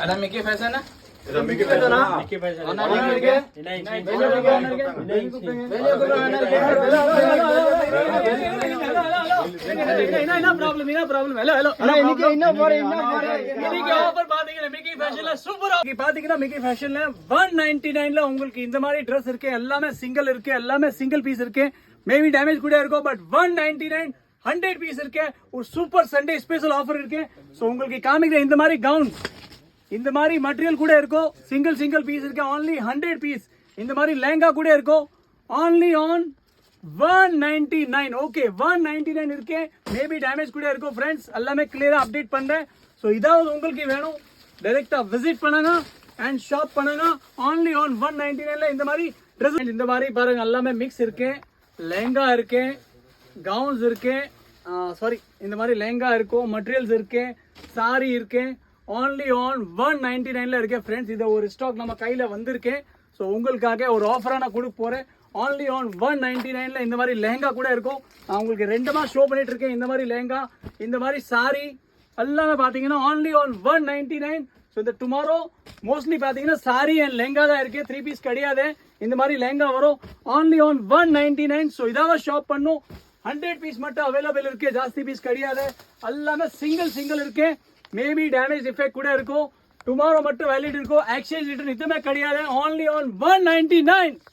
ಅದ ಮಿಕ್ಕಿ fashion Mickey பேசனா ಮಿಕ್ಕಿ fashion owner இருக்கு என்ன ப்ராப்ளம் ஹலோ இன்னைக்கு ஆஃபர் பாத்தீங்கன்னா மிக்கி ஃபேஷன்ல சூப்பர் ஆஃபர் பாத்தீங்கன்னா மிக்கி ஃபேஷன்ல 199ல உங்களுக்கு இந்த மாதிரி Dress இருக்கு எல்லாமே சிங்கிள் இருக்கு எல்லாமே சிங்கிள் பீஸ் இருக்கு மேபி டேமேஜ் கூட இருக்கும் பட் 199 100 பீஸ் இருக்கு ஒரு சூப்பர் சண்டே ஸ்பெஷல் ஆஃபர் இருக்கு சோ உங்களுக்கு காமிக்கிற இந்த மாதிரி கவுன் இந்த மாதிரி மெட்டீரியல் கூட இருக்கும் சிங்கிள் பீஸ் இருக்கு only 100 பீஸ் இந்த மாதிரி லெஹங்கா கூட இருக்கும் only on 199 ஓகே 199 இருக்கு மேபி டேமேஜ் கூட இருக்கும் ஃப்ரெண்ட்ஸ் எல்லாமே கிளியரா அப்டேட் பண்றேன் சோ இதாவது உங்களுக்கு வேணும் டைரக்டா விசிட் பண்ணுங்க அண்ட் ஷாப் பண்ணுங்க only on 199ல இந்த மாதிரி Dress இந்த மாதிரி பாருங்க எல்லாமே மிக்ஸ் இருக்கு லெஹங்கா இருக்கு கவுன்ஸ் இருக்கு சாரி இந்த மாதிரி லெஹங்கா இருக்கும் மெட்டீரியல்ஸ் இருக்கு சாரி இருக்கு only on 199ல இருக்கு ஃப்ரெண்ட்ஸ் இது ஒரு ஸ்டாக் நம்ம கையில வந்திருக்கு சோ உங்களுக்காக ஒரு ஆஃபரா நான் கொடுக்க போறேன் only on 199ல இந்த மாதிரி லெஹங்கா கூட இருக்கும் நான் உங்களுக்கு ரெண்டுமா ஷோ பண்ணிட்டு இருக்கேன் இந்த மாதிரி லெஹங்கா இந்த மாதிரி சாரி எல்லாமே பாத்தீங்கன்னா only on 199 சோ இந்த டுமாரோ மோஸ்ட்லி பாத்தீங்கன்னா சாரி அண்ட் லெஹங்கா தான் இருக்கு 3 பீஸ் கிடையாது இந்த மாதிரி லெஹங்கா வரும் only on 199 சோ இதாவ ஷாப் பண்ணும் 100 பீஸ் மட்டும் அவைலபிள் இருக்கு ஜாஸ்தி பீஸ் கிடையாது எல்லாமே சிங்கிள் இருக்கு மேபி டேமேஜ் எஃபெக்ட் கூட இருக்கும் டுமாரோ மட்டும் வேலிட் இருக்கும் எக்ஸ்சேஞ்ச் ரிட்டர்ன் இதுமே கிடையாது only on 199